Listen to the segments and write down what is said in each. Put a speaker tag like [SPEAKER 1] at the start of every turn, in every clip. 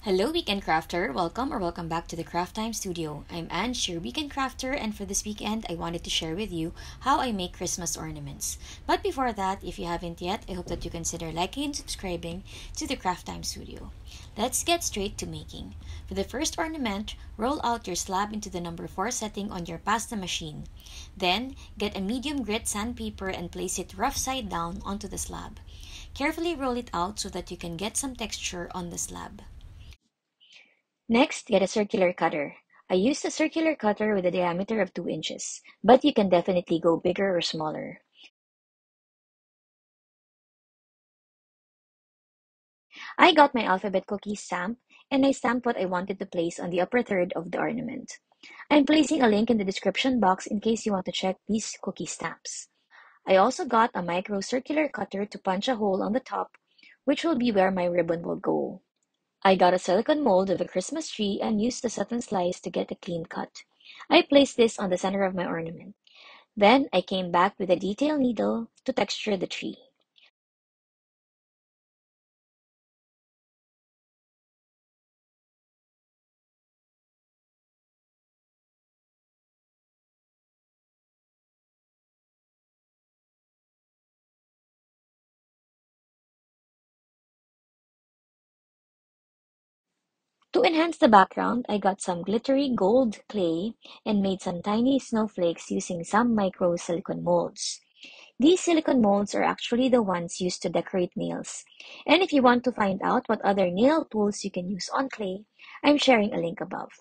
[SPEAKER 1] Hello, Weekend Crafter. Welcome back to the Craft Time Studio. I'm Ange, your Weekend Crafter, and for this weekend, I wanted to share with you how I make Christmas ornaments. But before that, if you haven't yet, I hope that you consider liking and subscribing to the Craft Time Studio. Let's get straight to making. For the first ornament, roll out your slab into the number 4 setting on your pasta machine. Then, get a medium grit sandpaper and place it rough side down onto the slab. Carefully roll it out so that you can get some texture on the slab. Next, get a circular cutter. I used a circular cutter with a diameter of 2 inches, but you can definitely go bigger or smaller. I got my alphabet cookie stamp, and I stamped what I wanted to place on the upper third of the ornament. I'm placing a link in the description box in case you want to check these cookie stamps. I also got a micro circular cutter to punch a hole on the top, which will be where my ribbon will go. I got a silicone mold of a Christmas tree and used the satin slice to get a clean cut. I placed this on the center of my ornament. Then I came back with a detail needle to texture the tree. To enhance the background, I got some glittery gold clay and made some tiny snowflakes using some micro silicone molds. These silicone molds are actually the ones used to decorate nails. And if you want to find out what other nail tools you can use on clay, I'm sharing a link above.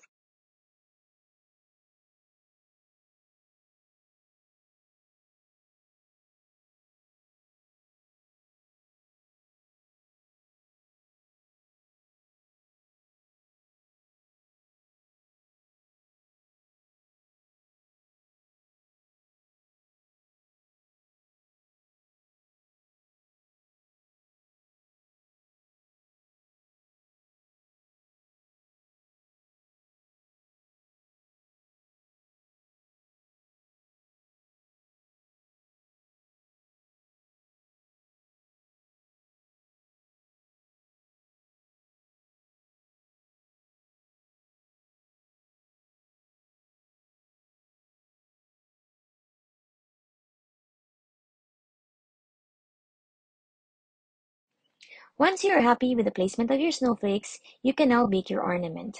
[SPEAKER 1] Once you are happy with the placement of your snowflakes, you can now bake your ornament.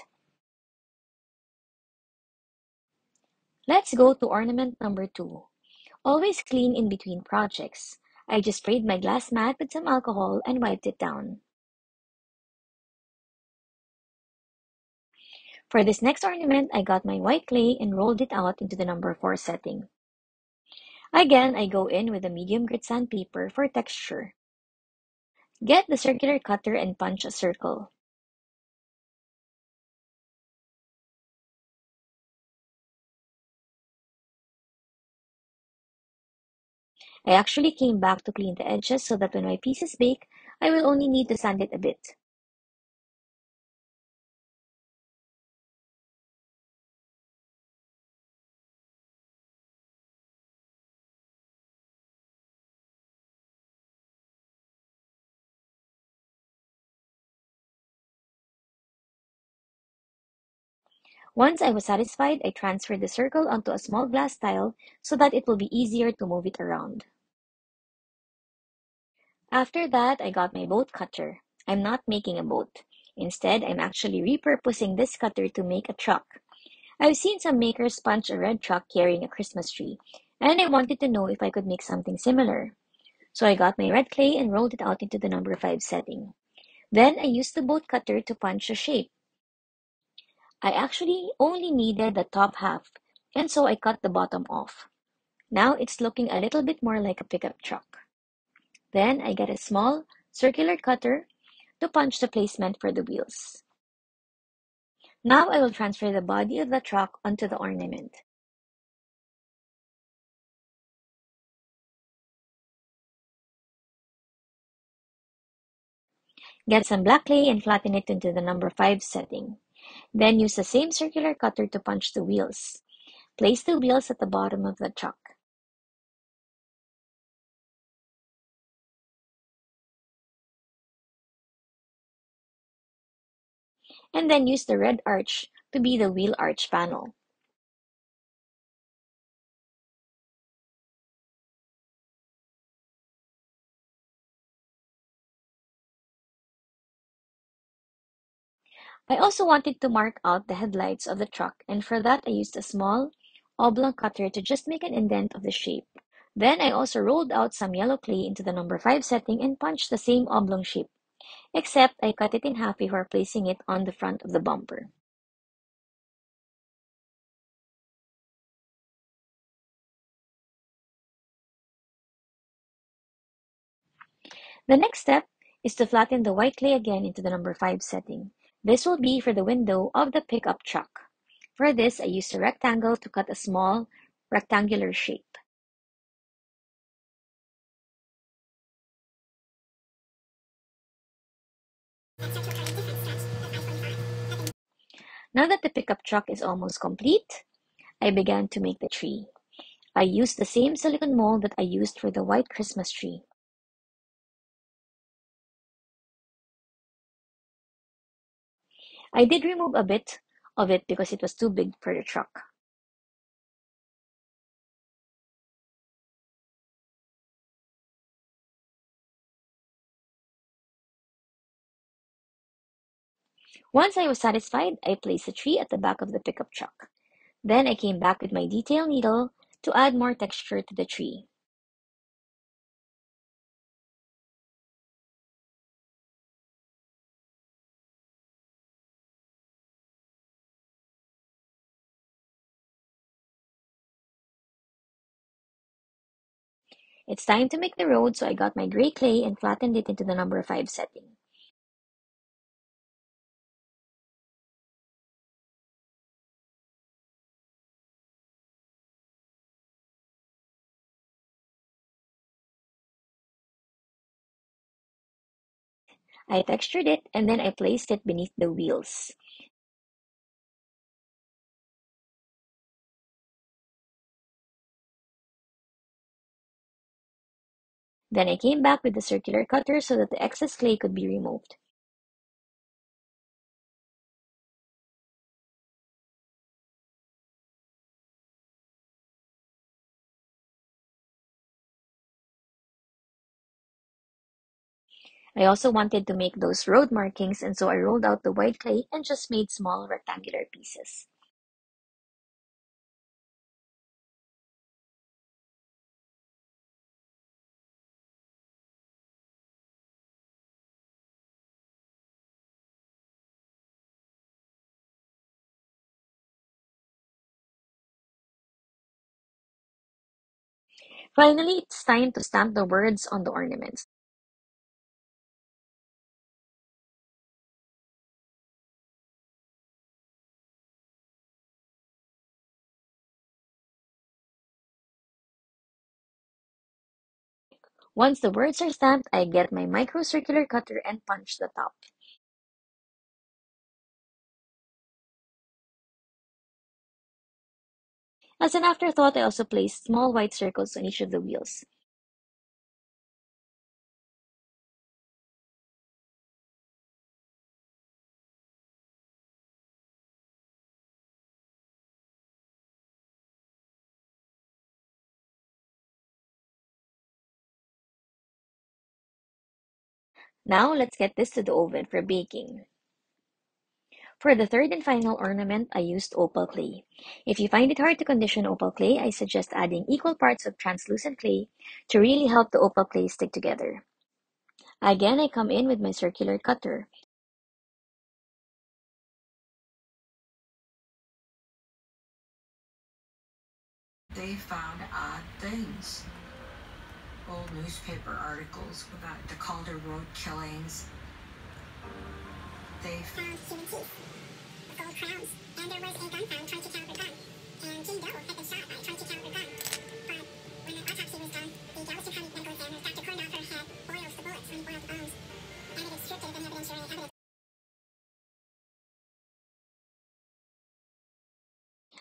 [SPEAKER 1] Let's go to ornament number 2. Always clean in between projects. I just sprayed my glass mat with some alcohol and wiped it down. For this next ornament, I got my white clay and rolled it out into the number 4 setting. Again, I go in with a medium grit sandpaper for texture. Get the circular cutter and punch a circle. I actually came back to clean the edges so that when my pieces bake, I will only need to sand it a bit. Once I was satisfied, I transferred the circle onto a small glass tile so that it will be easier to move it around. After that, I got my boat cutter. I'm not making a boat. Instead, I'm actually repurposing this cutter to make a truck. I've seen some makers punch a red truck carrying a Christmas tree, and I wanted to know if I could make something similar. So I got my red clay and rolled it out into the number 5 setting. Then I used the boat cutter to punch a shape. I actually only needed the top half, and so I cut the bottom off. Now it's looking a little bit more like a pickup truck. Then I get a small circular cutter to punch the placement for the wheels. Now I will transfer the body of the truck onto the ornament. Get some black clay and flatten it into the number 5 setting. Then use the same circular cutter to punch the wheels. Place the wheels at the bottom of the truck. and then used the red arch to be the wheel arch panel. I also wanted to mark out the headlights of the truck, and for that I used a small oblong cutter to just make an indent of the shape. Then I also rolled out some yellow clay into the number 5 setting and punched the same oblong shape, except I cut it in half before placing it on the front of the bumper. The next step is to flatten the white clay again into the number 5 setting. This will be for the window of the pickup truck. For this, I used a rectangle to cut a small rectangular shape. Now that the pickup truck is almost complete, I began to make the tree. I used the same silicone mold that I used for the white Christmas tree. I did remove a bit of it because it was too big for the truck. Once I was satisfied, I placed the tree at the back of the pickup truck. Then I came back with my detail needle to add more texture to the tree. It's time to make the road, so I got my gray clay and flattened it into the number 5 setting. I textured it and then I placed it beneath the wheels. Then I came back with the circular cutter so that the excess clay could be removed. I also wanted to make those road markings, and so I rolled out the white clay and just made small rectangular pieces. Finally, it's time to stamp the words on the ornaments. Once the words are stamped, I get my microcircular cutter and punch the top. As an afterthought, I also placed small white circles on each of the wheels. Now, let's get this to the oven for baking. For the third and final ornament, I used opal clay. If you find it hard to condition opal clay, I suggest adding equal parts of translucent clay to really help the opal clay stick together. Again, I come in with my circular cutter.
[SPEAKER 2] They found odd things. Old newspaper articles about the Calder Road killings. They found human teeth with gold crowns, and there was a gun found 20 caliber gun. And Jane Doe had been shot by a 20 caliber gun. But when the autopsy was done, the Galveston County medical examiner, Dr. Kornhofer, had oils the bullets when he boiled the bones, and it had stripped it of any evidentiary evidence.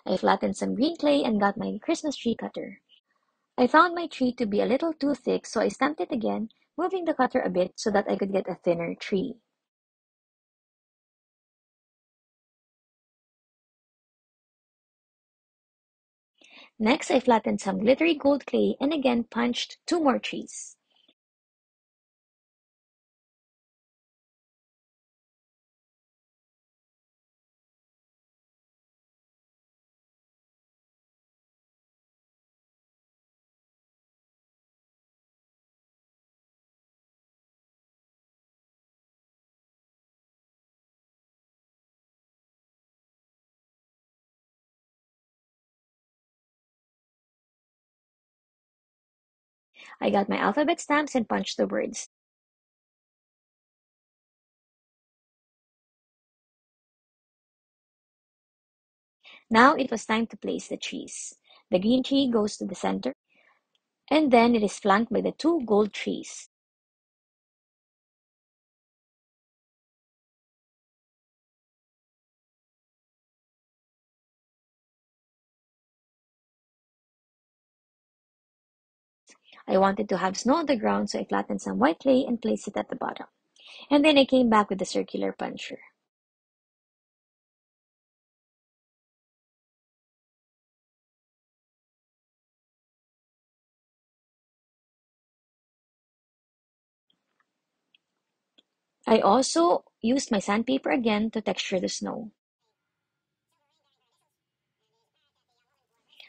[SPEAKER 1] I flattened some green clay and got my Christmas tree cutter. I found my tree to be a little too thick, so I stamped it again, moving the cutter a bit so that I could get a thinner tree. Next, I flattened some glittery gold clay and again punched two more trees. I got my alphabet stamps and punched the words. Now it was time to place the trees. The green tree goes to the center, and then it is flanked by the two gold trees. I wanted to have snow on the ground, so I flattened some white clay and placed it at the bottom. And then I came back with the circular puncher. I also used my sandpaper again to texture the snow.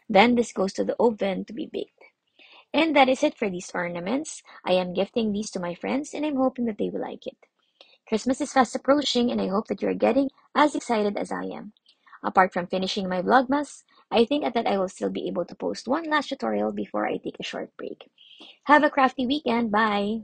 [SPEAKER 1] Then this goes to the oven to be baked. And that is it for these ornaments. I am gifting these to my friends and I'm hoping that they will like it. Christmas is fast approaching and I hope that you are getting as excited as I am. Apart from finishing my vlogmas, I think that I will still be able to post one last tutorial before I take a short break. Have a crafty weekend. Bye!